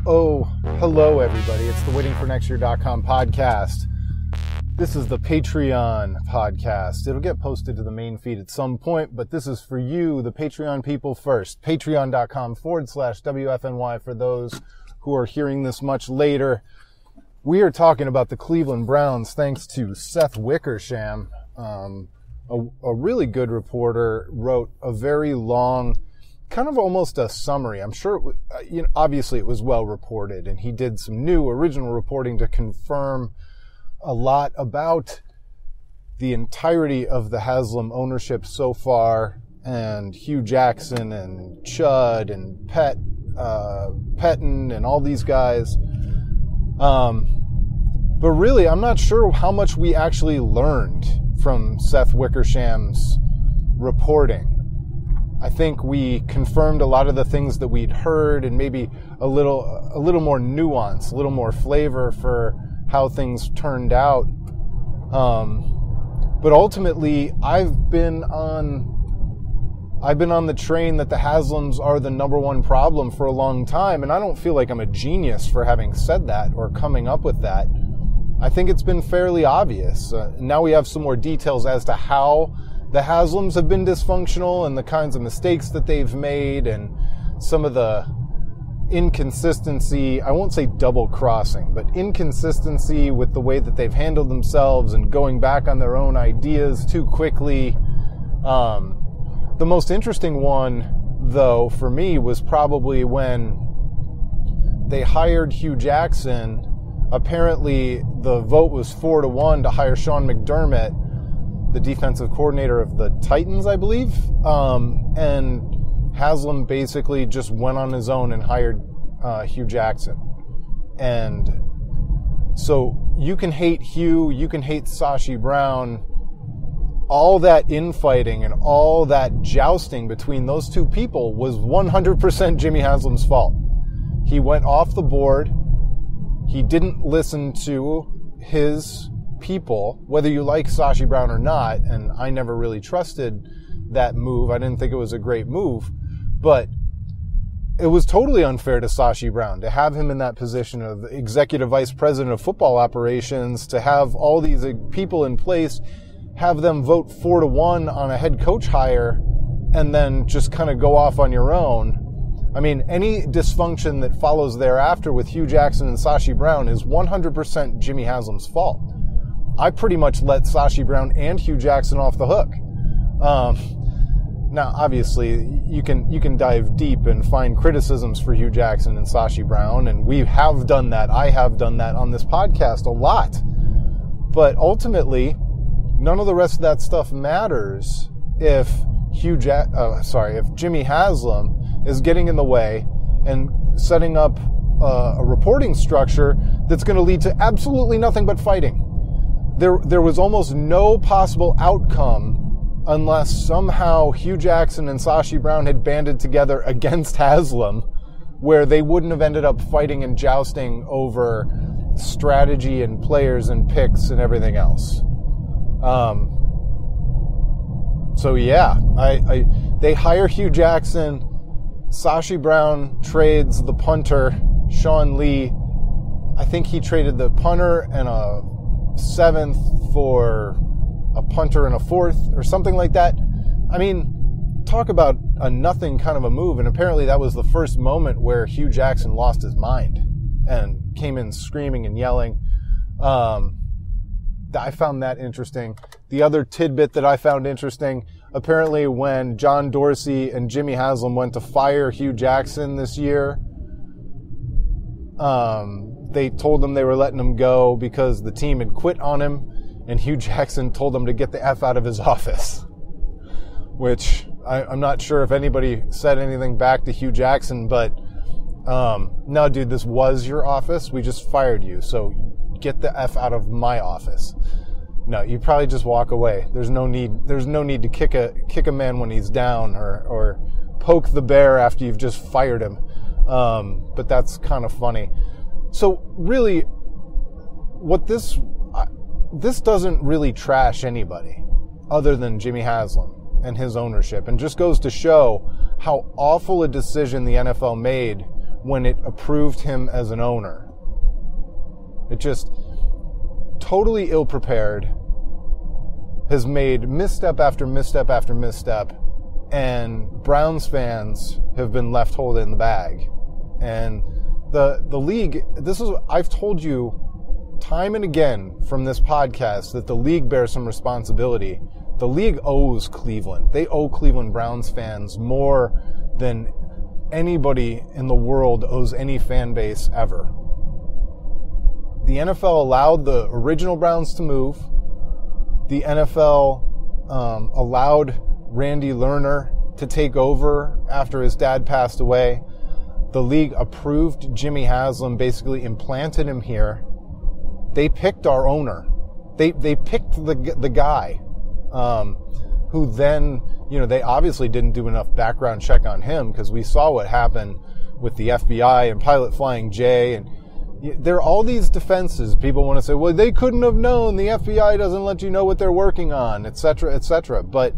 Oh, hello everybody. It's the waitingfornextyear.com podcast. This is the Patreon podcast. It'll get posted to the main feed at some point, but this is for you, the Patreon people first. Patreon.com/WFNY for those who are hearing this much later. We are talking about the Cleveland Browns thanks to Seth Wickersham. A really good reporter wrote a very long, kind of almost a summary. I'm sure, obviously it was well reported, and he did some new original reporting to confirm a lot about the entirety of the Haslam ownership so far, and Hugh Jackson and Chud and Pettin and all these guys. But really, I'm not sure how much we actually learned from Seth Wickersham's reporting. I think we confirmed a lot of the things that we'd heard, and maybe a little more nuance, a little more flavor for how things turned out. But ultimately, I've been on the train that the Haslams are the number one problem for a long time, and I don't feel like I'm a genius for having said that or coming up with that. I think it's been fairly obvious. Now we have some more details as to how the Haslams have been dysfunctional and the kinds of mistakes that they've made and some of the inconsistency, I won't say double crossing, but inconsistency with the way that they've handled themselves and going back on their own ideas too quickly. The most interesting one, though, for me was probably when they hired Hugh Jackson. Apparently, the vote was 4-1 to hire Sean McDermott, the defensive coordinator of the Titans, I believe. And Haslam basically just went on his own and hired Hugh Jackson. And so you can hate Hugh, you can hate Sashi Brown. All that infighting and all that jousting between those two people was 100% Jimmy Haslam's fault. He went off the board. He didn't listen to his people, whether you like Sashi Brown or not, and I never really trusted that move. I didn't think it was a great move, but it was totally unfair to Sashi Brown to have him in that position of executive vice president of football operations, to have all these people in place, have them vote 4-1 on a head coach hire, and then just kind of go off on your own. I mean, any dysfunction that follows thereafter with Hugh Jackson and Sashi Brown is 100% Jimmy Haslam's fault. I pretty much let Sashi Brown and Hugh Jackson off the hook. Now, obviously, you can dive deep and find criticisms for Hugh Jackson and Sashi Brown, and we have done that. I have done that on this podcast a lot. But ultimately, none of the rest of that stuff matters if if Jimmy Haslam is getting in the way and setting up a reporting structure that's going to lead to absolutely nothing but fighting. There was almost no possible outcome unless somehow Hugh Jackson and Sashi Brown had banded together against Haslam, where they wouldn't have ended up fighting and jousting over strategy and players and picks and everything else. So yeah, they hire Hugh Jackson. Sashi Brown trades the punter, Sean Lee. I think he traded the punter and a 7th for a punter and a 4th or something like that. I mean, talk about a nothing kind of a move. And apparently that was the first moment where Hugh Jackson lost his mind and came in screaming and yelling. I found that interesting. The other tidbit that I found interesting, apparently when John Dorsey and Jimmy Haslam went to fire Hugh Jackson this year, they told him they were letting him go because the team had quit on him, and Hugh Jackson told them to get the F out of his office. Which, I'm not sure if anybody said anything back to Hugh Jackson, but no, dude, this was your office. We just fired you, so get the F out of my office. No, you probably just walk away. There's no need to kick a man when he's down or poke the bear after you've just fired him. But that's kind of funny. So really, what this doesn't really trash anybody other than Jimmy Haslam and his ownership, and just goes to show how awful a decision the NFL made when it approved him as an owner. It just totally ill-prepared, has made misstep after misstep after misstep, and Browns fans have been left holding the bag. And the league, I've told you time and again from this podcast that the league bears some responsibility. The league owes Cleveland. They owe Cleveland Browns fans more than anybody in the world owes any fan base ever. The NFL allowed the original Browns to move. The NFL allowed Randy Lerner to take over after his dad passed away. The league approved Jimmy Haslam, basically implanted him here. They picked our owner. They picked the guy who then, they obviously didn't do enough background check on him, because we saw what happened with the FBI and Pilot Flying J. And there are all these defenses. People want to say, well, they couldn't have known. The FBI doesn't let you know what they're working on, et cetera, et cetera. But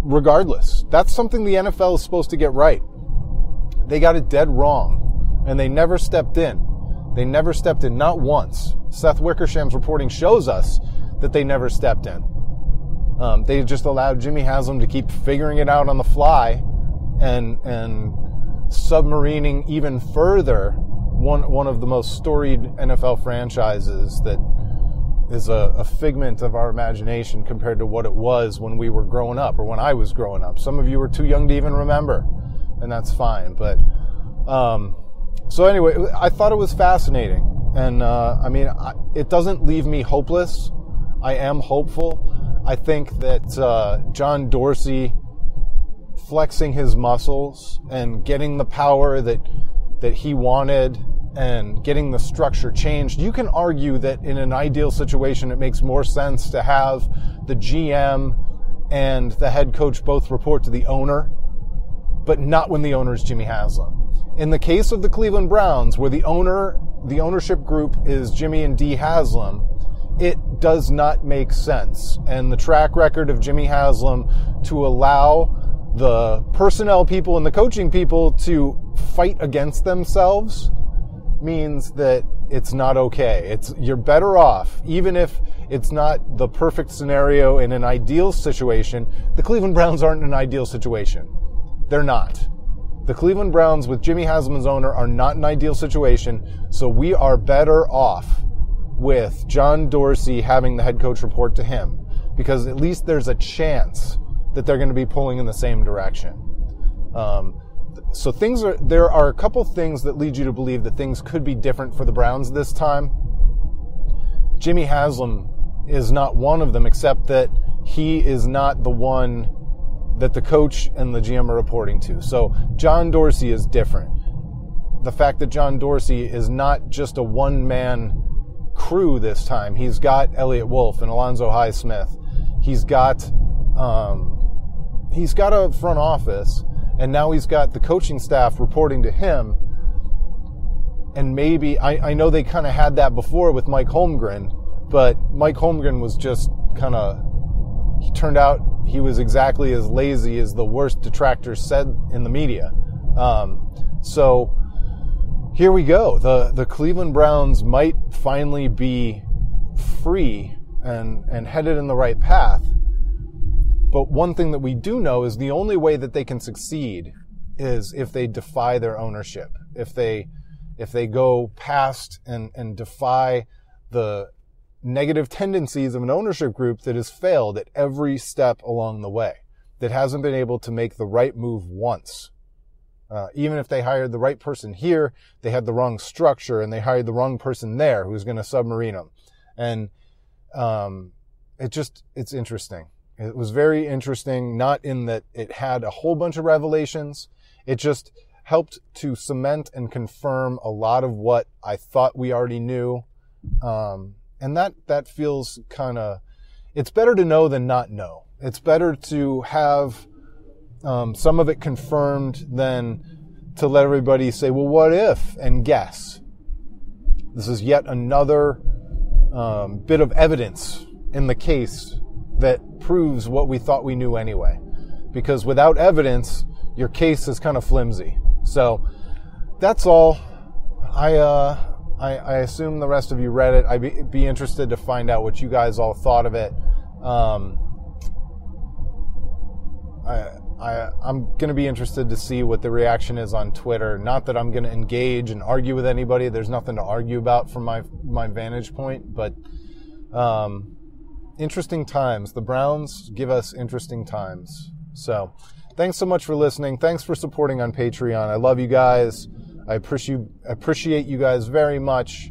regardless, that's something the NFL is supposed to get right. They got it dead wrong, and they never stepped in. They never stepped in, not once. Seth Wickersham's reporting shows us that they never stepped in. They just allowed Jimmy Haslam to keep figuring it out on the fly and submarining even further one of the most storied NFL franchises that is a figment of our imagination compared to what it was when we were growing up, or when I was growing up. Some of you were too young to even remember, and that's fine. But so anyway, I thought it was fascinating. And it doesn't leave me hopeless. I am hopeful. I think that John Dorsey flexing his muscles and getting the power that he wanted and getting the structure changed. You can argue that in an ideal situation, it makes more sense to have the GM and the head coach both report to the owner, but not when the owner is Jimmy Haslam. In the case of the Cleveland Browns, where the ownership group is Jimmy and Dee Haslam, it does not make sense. And the track record of Jimmy Haslam to allow the personnel people and the coaching people to fight against themselves means that it's not okay. You're better off, even if it's not the perfect scenario in an ideal situation. The Cleveland Browns aren't in an ideal situation. They're not. The Cleveland Browns with Jimmy Haslam as owner are not an ideal situation, so we are better off with John Dorsey having the head coach report to him, because at least there's a chance that they're going to be pulling in the same direction. So there are a couple things that lead you to believe that things could be different for the Browns this time. Jimmy Haslam is not one of them, except that he is not the one that the coach and the GM are reporting to. So John Dorsey is different. The fact that John Dorsey is not just a one-man crew this time. He's got Elliott Wolf and Alonzo Highsmith. He's got a front office, and now he's got the coaching staff reporting to him. And maybe, I know they kind of had that before with Mike Holmgren, but Mike Holmgren was just he turned out he was exactly as lazy as the worst detractors said in the media. So here we go. The Cleveland Browns might finally be free and headed in the right path. But one thing that we do know is the only way that they can succeed is if they defy their ownership. If they go past and defy the negative tendencies of an ownership group that has failed at every step along the way, that hasn't been able to make the right move once. Even if they hired the right person here, they had the wrong structure and they hired the wrong person there who's going to submarine them. And it's interesting. It was very interesting, not in that it had a whole bunch of revelations. It just helped to cement and confirm a lot of what I thought we already knew. And that feels it's better to know than not know. It's better to have some of it confirmed than to let everybody say, well, what if, and guess. This is yet another bit of evidence in the case that proves what we thought we knew anyway. because without evidence, your case is kind of flimsy. So that's all. I assume the rest of you read it. I'd be interested to find out what you guys all thought of it. I'm going to be interested to see what the reaction is on Twitter. Not that I'm going to engage and argue with anybody. There's nothing to argue about from my vantage point. But interesting times. The Browns give us interesting times. So thanks so much for listening. Thanks for supporting on Patreon. I love you guys. I appreciate you guys very much.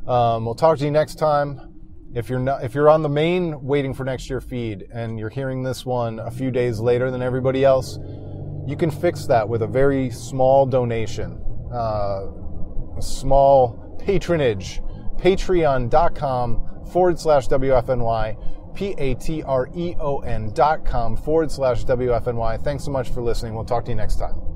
We'll talk to you next time. If you're on the main Waiting for Next Year feed and you're hearing this one a few days later than everybody else, you can fix that with a very small donation, a small patronage. Patreon.com/WFNY, Patreon.com/WFNY. Thanks so much for listening. We'll talk to you next time.